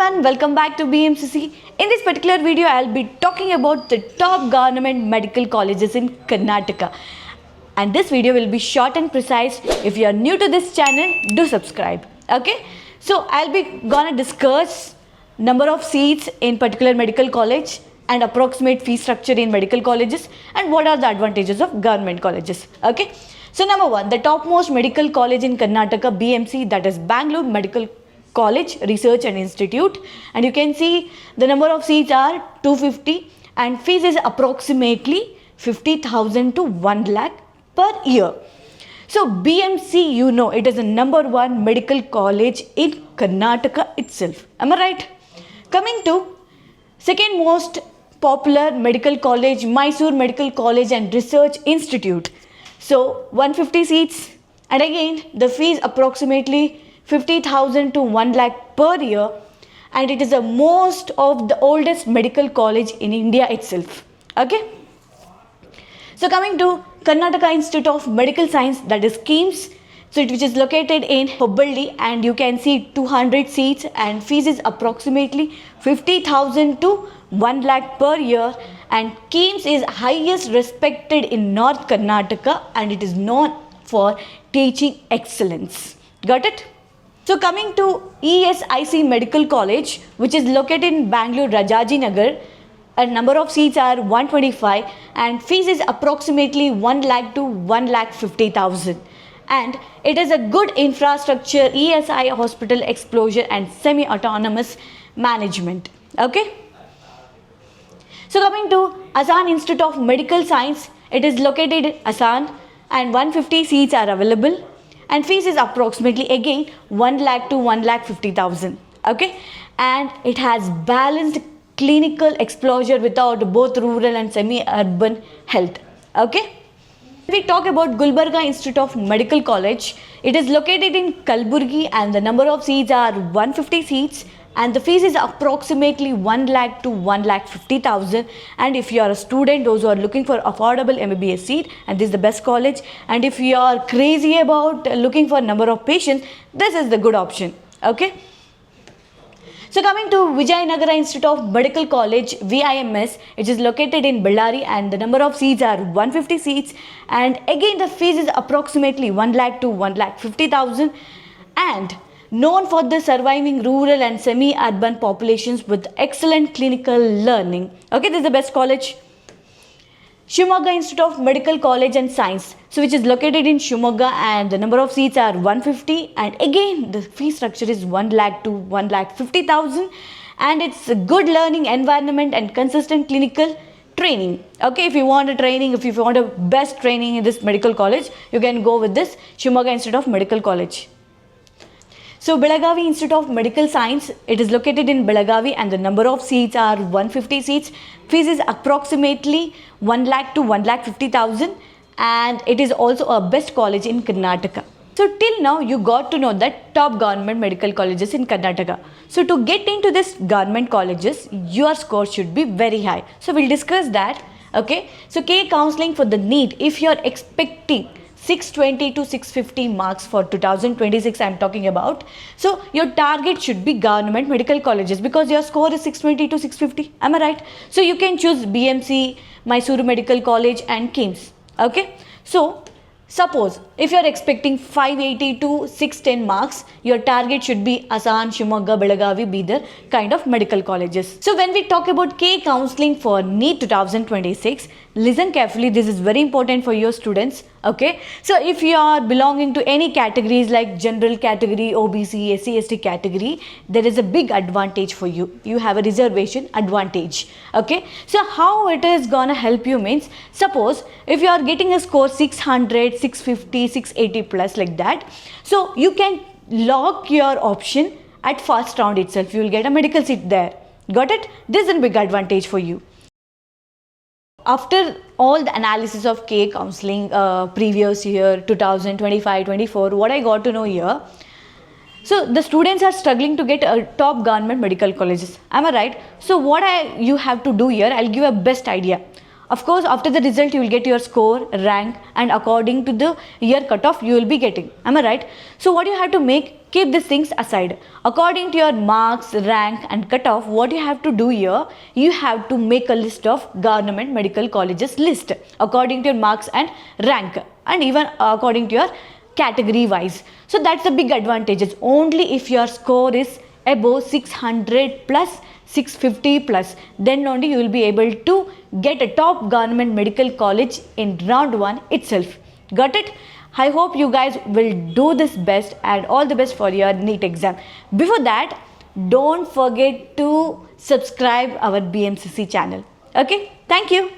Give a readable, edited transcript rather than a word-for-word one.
everyone, welcome back to BMCC. In this particular video, I'll be talking about the top government medical colleges in Karnataka. And this video will be short and precise. If you are new to this channel, do subscribe. Okay? So I'll be gonna discuss number of seats in particular medical college and approximate fee structure in medical colleges and what are the advantages of government colleges. Okay? So number one, the topmost medical college in Karnataka, BMC, that is Bangalore Medical College Research and Institute, and you can see the number of seats are 250 and fees is approximately 50,000 to 1 lakh per year. So BMC, you know, it is the number one medical college in Karnataka itself. Am I right? Coming to second most popular medical college, Mysore Medical College and Research Institute. So 150 seats, and again the fees approximately 50,000 to 1 lakh per year, and it is the most of the oldest medical college in India itself. Okay. So coming to Karnataka Institute of Medical Science, that is KIMS, which is located in Hubballi, and you can see 200 seats and fees is approximately 50,000 to 1 lakh per year, and KIMS is highest respected in North Karnataka and it is known for teaching excellence. Got it? So coming to ESIC Medical College, which is located in Bangalore Rajaji Nagar, a number of seats are 125 and fees is approximately 1 lakh to 1 lakh 50,000, and it is a good infrastructure, ESI hospital exposure and semi-autonomous management. Okay. So coming to Asan Institute of Medical Science, it is located in Asan and 150 seats are available and fees is approximately again 1 lakh to 1 lakh 50,000. Okay, and it has balanced clinical exposure without both rural and semi-urban health. Okay. If we talk about Gulbarga Institute of Medical College, it is located in Kalburgi and the number of seats are 150 seats and the fees is approximately 1 lakh to 1 lakh 50,000, and if you are a student, those who are looking for affordable MBBS seat, and this is the best college, and if you are crazy about looking for number of patients, this is the good option. Okay. So coming to Vijayanagara Institute of Medical College, VIMS, it is located in Bellary and the number of seats are 150 seats, and again the fees is approximately 1 lakh to 1 lakh 50,000, and known for the surviving rural and semi-urban populations with excellent clinical learning. Okay, this is the best college. Shimoga Institute of Medical College and Science, so which is located in Shimoga and the number of seats are 150 and again the fee structure is 1 lakh to 1 lakh 50,000, and it's a good learning environment and consistent clinical training. Okay, if you want a training, if you want a best training in this medical college, you can go with this Shimoga Institute of Medical College. So Belagavi Institute of Medical Science, it is located in Belagavi and the number of seats are 150 seats. Fees is approximately 1 lakh to 1 lakh 50,000, and it is also a best college in Karnataka. So till now you got to know that top government medical colleges in Karnataka. So to get into this government colleges, your score should be very high. So we'll discuss that. Okay. So KA counseling for the NEET, if you are expecting 620 to 650 marks for 2026, I am talking about. So your target should be government medical colleges because your score is 620 to 650. Am I right? So you can choose BMC, Mysore Medical College and KIMS. Okay. So suppose if you are expecting 580 to 610 marks, your target should be Asan, Shimoga, Belagavi, Bidar kind of medical colleges. So when we talk about KA counseling for NEET 2026, listen carefully, this is very important for your students. Okay, so if you are belonging to any categories like general category, OBC, SC, ST category, there is a big advantage for you. You have a reservation advantage. Okay, so how it is gonna help you means, suppose if you are getting a score 600, 650, 680 plus like that, so you can lock your option at first round itself. You will get a medical seat there. Got it? This is a big advantage for you. After all the analysis of KA counseling previous year 2025-24, what I got to know here, so the students are struggling to get a top government medical colleges. Am I right? So what you have to do here, I'll give a best idea. Of course, after the result you will get your score, rank, and according to the year cutoff you will be getting. Am I right? So what you have to make, keep these things aside. According to your marks, rank, and cutoff, what you have to do here, you have to make a list of government medical colleges list according to your marks and rank, and even according to your category wise. So that's the big advantages. Only if your score is above 600 plus, 650 plus, then only you will be able to get a top government medical college in round 1 itself. Got it? I hope you guys will do this best, and all the best for your NEET exam. Before that, don't forget to subscribe our BMCC channel. Okay, thank you.